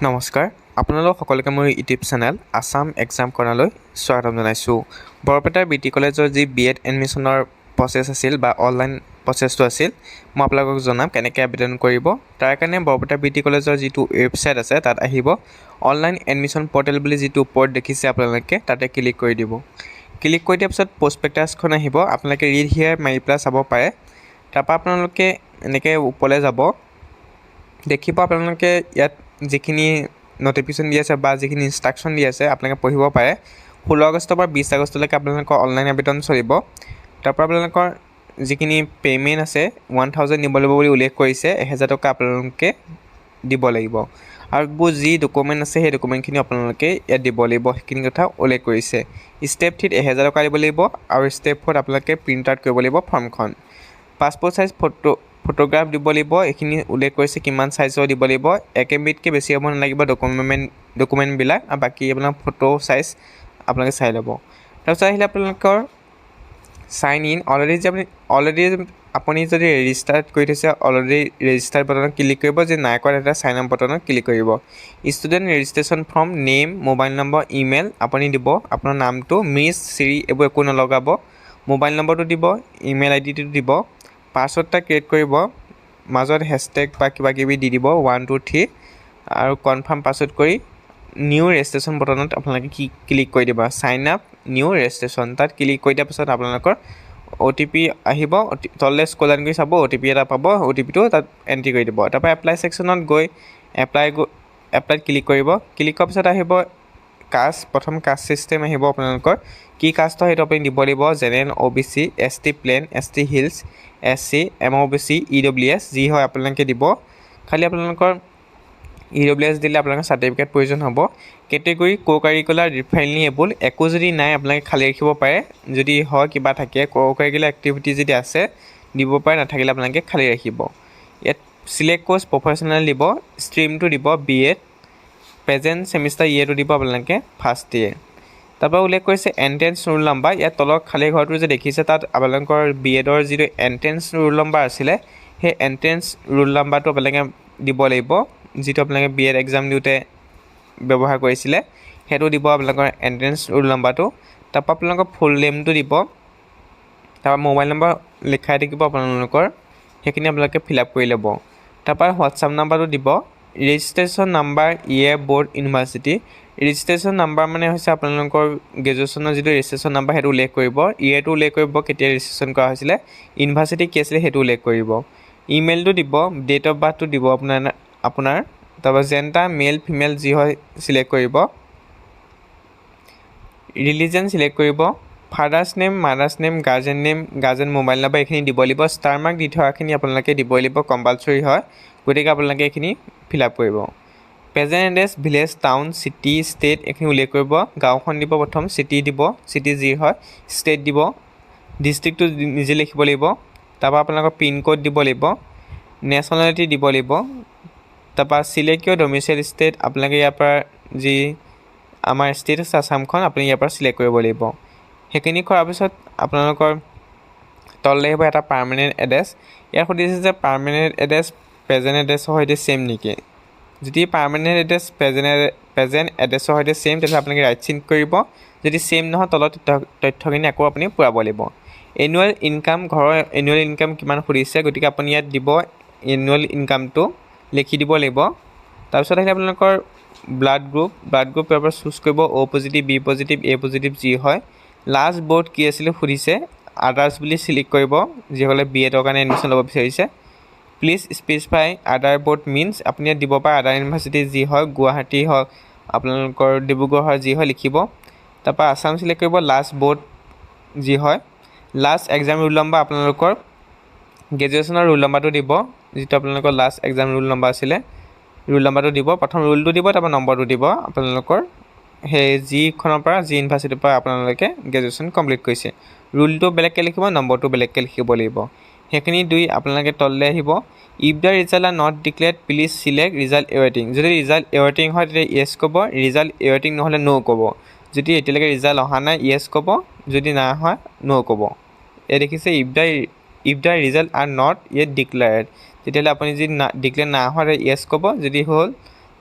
নমস্কাৰ আপোনালোক সকলোকে মোৰ ইউটিউব চেনেল আসাম এক্সাম কৰ্ণাৰলৈ স্বাগতম জনাইছোঁ। বৰপেটাৰ বিটি কলেজৰ যি বিএড এডমিশ্যনৰ প্ৰচেছ আছিল বা অনলাইন প্ৰচেছটো আছিল, মই আপোনালোকক জনাম কেনেকৈ আবেদন কৰিব। তাৰ কাৰণে বৰপেটা বিটি কলেজৰ যিটো ৱেবছাইট আছে তাত আহিব, অনলাইন এডমিশ্যন পৰ্টেল বুলি যিটো ওপৰত দেখিছে আপোনালোকে তাতে ক্লিক কৰি দিব। ক্লিক কৰি দিয়াৰ পিছত প্ৰস্পেক্টাছখন আহিব, আপোনালোকে ৰিড হিয়াৰ মাৰি পেলাই চাব পাৰে। তাৰপৰা আপোনালোকে এনেকৈ ওপৰলৈ যাব, দেখিব আপোনালোকে ইয়াত যিখিনি নটিফিকেশ্যন দি আছে বা যিখিনি ইনষ্ট্ৰাকশ্যন দি আছে আপোনালোকে পঢ়িব পাৰে। 16 আগষ্টৰ পৰা 20 আগষ্টলৈকে আপোনালোকৰ অনলাইন আবেদন চলিব। তাৰপৰা আপোনালোকৰ যিখিনি পে'মেণ্ট আছে 1000 দিব লাগিব বুলি উল্লেখ কৰিছে, 1000 টকা আপোনালোকে দিব লাগিব। আৰু যি ডকুমেণ্ট আছে সেই ডকুমেণ্টখিনি আপোনালোকে ইয়াত দিব লাগিব, সেইখিনি কথা উল্লেখ কৰিছে। ষ্টেপ 3ত 1000 টকা দিব লাগিব আৰু ষ্টেপ 4ত আপোনালোকে প্ৰিণ্ট আউট কৰিব লাগিব ফৰ্মখন। পাছপৰ্ট চাইজ ফটোগ্ৰাফ দিব লাগিব, এইখিনি উল্লেখ কৰিছে কিমান চাইজৰ দিব লাগিব। 1 MBতকৈ বেছি হ'ব নালাগিব ডকুমেণ্টবিলাক, আৰু বাকী আপোনাৰ ফটো চাইজ আপোনালোকে চাই ল'ব। তাৰপিছত আহিলে আপোনালোকৰ চাইন ইন। আপুনি যদি ৰেজিষ্টাৰ কৰি থৈছে, অলৰেডি ৰেজিষ্টাৰ বটনত ক্লিক কৰিব, যে নাই কৰা এটা চাইন আপ বটনত ক্লিক কৰিব। Student registration form, name, mobile number, email আপুনি দিব, আপোনাৰ নামটো, মিছ, শ্ৰী এইবোৰ একো নলগাব। মোবাইল নম্বৰটো দিব, ইমেইল আইডিটো দিব, পাছৱৰ্ড এটা ক্ৰিয়েট কৰিব, মাজত হেছটেগ বা কিবা কিবি দি দিব 1 2 3 আৰু কনফাৰ্ম পাছৱৰ্ড কৰি নিউ ৰেজিষ্ট্ৰেশ্যন বটনত আপোনালোকে ক্লিক কৰি দিব, চাইন আপ নিউ ৰেজিষ্ট্ৰেশ্যন। তাত ক্লিক কৰি দিয়াৰ পিছত আপোনালোকৰ OTP আহিব, তললৈ স্ক্ৰল ডাউন কৰি চাব, OTP এটা পাব, OTPটো তাত এণ্ট্ৰি কৰি দিব। তাৰপৰা এপ্লাই ছেকশ্যনত গৈ এপ্লাইত ক্লিক কৰিব। ক্লিক কৰাৰ পিছত আহিব কাষ্ট, প্ৰথম কাষ্ট ছিষ্টেম আহিব আপোনালোকৰ, কি কাষ্ট হয় সেইটো আপুনি দিব লাগিব, general, OBC, ST plain, ST hills, SC, MOBC, EWS যি হয় আপোনালোকে দিব। খালি আপোনালোকৰ EWS দিলে আপোনালোকৰ চাৰ্টিফিকেট প্ৰয়োজন হ'ব। কেটেগৰী কো-কাৰিকুলাৰ, ৰিফাইনেবল একো যদি নাই আপোনালোকে খালী ৰাখিব পাৰে, যদি হয় কিবা থাকে কো-কাৰিকুলাৰ এক্টিভিটি যদি আছে দিব পাৰে, নাথাকিলে আপোনালোকে খালী ৰাখিব। ইয়াত চিলেক্ট কোৰ্চ প্ৰফেশ্যনেল দিব, ষ্ট্ৰীমটো দিব BEd, প্ৰেজেণ্ট ছেমিষ্টাৰ ইয়েৰটো দিব আপোনালোকে ফাৰ্ষ্ট ইয়েৰ। তাৰপৰা উল্লেখ কৰিছে এণ্ট্ৰেঞ্চ ৰোল নাম্বাৰ, ইয়াত তলত খালী ঘৰটো যে দেখিছে তাত আপোনালোকৰ BEdৰ যিটো এণ্ট্ৰেঞ্চ ৰোল নাম্বাৰ আছিলে সেই এণ্ট্ৰেঞ্চ ৰোল নাম্বাৰটো আপোনালোকে দিব লাগিব, যিটো আপোনালোকে BEd এক্সাম দিওঁতে ব্যৱহাৰ কৰিছিলে সেইটো দিব আপোনালোকৰ এণ্ট্ৰেঞ্চ ৰোল নাম্বাৰটো। তাৰপৰা আপোনালোকৰ ফুল নেমটো দিব, তাৰপৰা মোবাইল নম্বৰ লিখাই থাকিব আপোনালোকৰ, সেইখিনি আপোনালোকে ফিল আপ কৰি ল'ব। তাৰপৰা হোৱাটছআপ নাম্বাৰটো দিব, registration number, year, board, university. Registration number মানে হৈছে আপোনালোকৰ গ্ৰেজুৱেশ্যনৰ যিটো ৰেজিষ্ট্ৰেশ্যন নাম্বাৰ সেইটো উল্লেখ কৰিব, ইয়েৰটো উল্লেখ কৰিব কেতিয়া ৰেজিষ্ট্ৰেশ্যন কৰা হৈছিলে, ইউনিভাৰ্চিটি কি আছিলে সেইটো উল্লেখ কৰিব। ইমেইলটো দিব, ডেট অফ বাৰ্থটো দিব আপোনাৰ তাৰপৰা জেণ্ডাৰ মেল ফিমেল যি হয় চিলেক্ট কৰিব, ৰিলিজন চিলেক্ট কৰিব, father's name, mothers name, guardian mobile number এইখিনি দিব লাগিব। ষ্টাৰ মাৰ্ক দি থোৱাখিনি আপোনালোকে দিবই লাগিব, কম্পালচৰি হয়, গতিকে আপোনালোকে এইখিনি ফিল আপ কৰিব। Present address, village, town, city, state এইখিনি উল্লেখ কৰিব, গাঁওখন দিব প্ৰথম, চিটি দিব, চিটি যি হয়, ষ্টেট দিব, ডিষ্ট্ৰিক্টটো নিজে লিখিব লাগিব। তাৰপৰা আপোনালোকৰ পিনক'ড দিব লাগিব, নেশ্যনেলিটি দিব লাগিব। তাৰপৰা চিলেক্ট ইয়ৰ ডমিচাইল ষ্টেট, আপোনালোকে ইয়াৰ পৰা যি আমাৰ ষ্টেট আছে আছামখন আপুনি ইয়াৰ পৰা চিলেক্ট কৰিব লাগিব। সেইখিনি কৰাৰ পিছত আপোনালোকৰ তললৈ আহিব এটা পাৰ্মানেণ্ট এড্ৰেছ। ইয়াত সুধিছে যে পাৰ্মানেণ্ট এড্ৰেছ প্ৰেজেণ্ট এড্ৰেছৰ সৈতে ছেইম নেকি। যদি পাৰ্মানেণ্ট এড্ৰেছ প্ৰেজেণ্ট এড্ৰেছৰ সৈতে ছেইম তেতিয়াহ'লে আপোনালোকে ৰাইট চিন কৰিব, যদি ছেইম নহয় তলত তথ্যখিনি আকৌ আপুনি পূৰাব লাগিব। এনুৱেল ইনকাম, ঘৰৰ এনুৱেল ইনকাম কিমান সুধিছে, গতিকে আপুনি ইয়াত দিব এনুৱেল ইনকামটো লিখি দিব লাগিব। তাৰপিছত আহিলে আপোনালোকৰ ব্লাড গ্ৰুপ ইয়াৰ পৰা চুজ কৰিব, O positive, B positive, A positive যি হয়। লাষ্ট বৰ্ড কি আছিলে সুধিছে, আদাৰ্ছ বুলি চিলেক্ট কৰিব, যিসকলে BEdৰ কাৰণে এডমিশ্যন ল'ব বিচাৰিছে। প্লিজ স্পেচিফাই আদাৰ বৰ্ড মিনছ, আপুনি ইয়াত দিব পাৰে আদাৰ ইউনিভাৰ্চিটি যি হয়, গুৱাহাটী হওক আপোনালোকৰ ডিব্ৰুগড় হয় যি হয় লিখিব। তাৰপৰা আছাম চিলেক্ট কৰিব, লাষ্ট বৰ্ড যি হয়, লাষ্ট এক্সাম ৰোল নম্বৰ আপোনালোকৰ গ্ৰেজুৱেশ্যনৰ ৰোল নম্বৰটো দিব, যিটো আপোনালোকৰ লাষ্ট এক্সাম ৰোল নম্বৰ আছিলে ৰোল নম্বৰটো দিব, প্ৰথম ৰোলটো দিব, তাৰপৰা নম্বৰটো দিব আপোনালোকৰ সেই যিখনৰ পৰা যি ইউনিভাৰ্চিটিৰ পৰা আপোনালোকে গ্ৰেজুৱেশ্যন কমপ্লিট কৰিছে। ৰোলটো বেলেগকৈ লিখিব, নম্বৰটো বেলেগকৈ লিখিব লাগিব। সেইখিনি আপোনালোকে তললৈ আহিব, if the result are not declared please select result এৱেইটিং। যদি ৰিজাল্ট এৱেইটিং হয় তেতিয়া য়েছ ক'ব, ৰিজাল্ট এৱেইটিং নহ'লে ন' ক'ব। যদি এতিয়ালৈকে ৰিজাল্ট অহা নাই য়েছ ক'ব, যদি নাই হয় ন' ক'ব। এই দেখিছে if the result are not yet declared, তেতিয়াহ'লে আপুনি যদি ডিক্লেয়াৰ নাই হোৱা য়েছ ক'ব, যদি হ'ল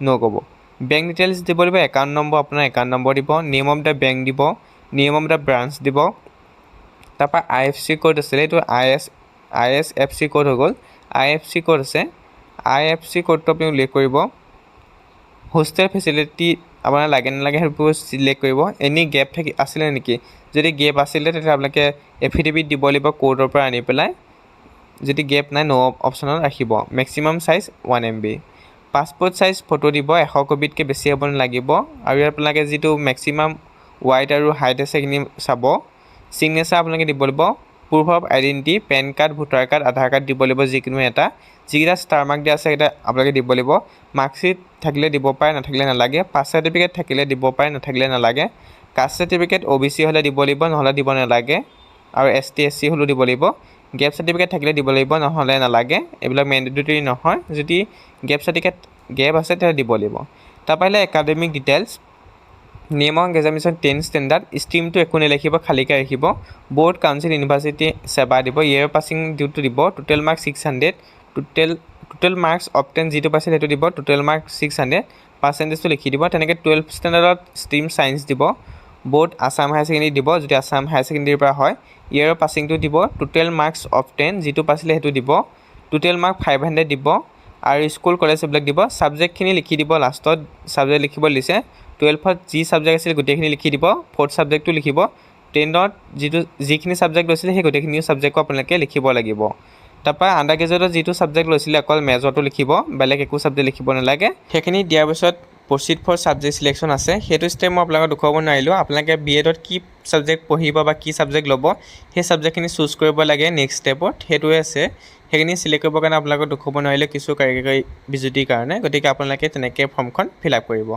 ন' ক'ব। বেংক ডিটেইলছ দিব লাগিব, একাউণ্ট নম্বৰ আপোনাৰ একাউণ্ট নম্বৰ দিব, নেম অফ দ্য বেংক দিব, নেম অফ দ্য ব্ৰাঞ্চ দিব। তাৰপৰা IFSC কোড আছিলে, এইটো ISFC কোড হৈ গ'ল। IFSC কোড আছে, IFSC কোডটো আপুনি উল্লেখ কৰিব। হোষ্টেল ফেচিলিটি আপোনাৰ লাগে নালাগে সেইবোৰ চিলেক্ট কৰিব। এনি গেপ আছিলে নেকি, যদি গেপ আছিলে তেতিয়া আপোনালোকে এফিডেভিট দিব লাগিব কোৰ্টৰ পৰা আনি পেলাই। যদি গেপ নাই ন' অপশ্যনত ৰাখিব। Maximum size 1 MB। Passport size photo দিব, 100 কপিতকৈ বেছি হ'ব নালাগিব। আৰু ইয়াত আপোনালোকে যিটো মেক্সিমাম ৱাইড আৰু হাইট আছে সেইখিনি চাব। ছিগনেচাৰ আপোনালোকে দিব লাগিব। Proof of identity, PAN card, voter card, Aadhaar card দিব লাগিব যিকোনো এটা। যিকেইটা ষ্টাৰ মাৰ্ক দিয়া আছে সেইকেইটা আপোনালোকে দিব লাগিব। মাৰ্কশ্বিট থাকিলে দিব পাৰে, নাথাকিলে নালাগে। পাছ চাৰ্টিফিকেট থাকিলে দিব পাৰে, নাথাকিলে নালাগে। কাষ্ট চাৰ্টিফিকেট OBC হ'লে দিব লাগিব, নহ'লে দিব নালাগে। আৰু ST SC হ'লেও দিব লাগিব। গেপ চাৰ্টিফিকেট থাকিলে দিব লাগিব, নহ'লে নালাগে। এইবিলাক মেণ্ডেটৰী নহয়। যদি গেপ চাৰ্টিফিকেট গেপ আছে তেতিয়া দিব লাগিব। তাৰপৰা আহিলে academic details. Name of examination 10 standard, ষ্ট্ৰীমটো একো নেলিখিব, খালীকৈ ৰাখিব। ব'ৰ্ড কাউন্সিল ইউনিভাৰ্চিটি সেৱা দিব, ইয়েৰ পাছিং ডিউটো দিব, total mark 600, total marks of 10 যিটো পাইছিল সেইটো দিব, টোটেল মাৰ্ক 600, পাৰ্চেণ্টেজটো লিখি দিব। তেনেকৈ 12 ষ্টেণ্ডাৰ্ডত ষ্ট্ৰীম ছায়েন্স দিব। ব'ৰ্ড আছাম হায়াৰ ছেকেণ্ডেৰী দিব, যদি আছাম হায়াৰ ছেকেণ্ডেৰীৰ পৰা হয়। ইয়েৰৰ পাছিংটো দিব, টোটেল মাৰ্কছ অফ 10 যিটো পাইছিলে সেইটো দিব, টোটেল মাৰ্ক 500 দিব। আৰু স্কুল কলেজ এইবিলাক দিব। ছাবজেক্টখিনি লিখি দিব, লাষ্টত ছাবজেক্ট লিখিব দিছে। 12ত যি ছাবজেক্ট আছিল গোটেইখিনি লিখি দিব, 4th ছাবজেক্টটো লিখিব। 10ত যিখিনি ছাবজেক্ট লৈছিলে সেই গোটেইখিনি ছাবজেক্টো আপোনালোকে লিখিব লাগিব। তাৰপৰা আণ্ডাৰ গ্ৰেজুৱেটত যিটো ছাবজেক্ট লৈছিলে অকল মেজৰটো লিখিব, বেলেগ একো ছাবজেক্ট লিখিব নালাগে। সেইখিনি দিয়াৰ পিছত প্ৰচিড ফৰ ছাবজেক্ট চিলেকশ্যন আছে, সেইটো ষ্টেপ মই আপোনালোকক দেখুৱাব নোৱাৰিলোঁ। আপোনালোকে BEdত কি ছাবজেক্ট পঢ়িব বা কি ছাবজেক্ট ল'ব সেই ছাবজেক্টখিনি চুজ কৰিব লাগে নেক্সট ষ্টেপত, সেইটোৱে আছে। সেইখিনি চিলেক্ট কৰিবৰ কাৰণে আপোনালোকক দেখুৱাব নোৱাৰিলে কিছু কাৰিকৰী বিজুতিৰ কাৰণে, গতিকে আপোনালোকে তেনেকৈ ফৰ্মখন ফিল আপ কৰিব।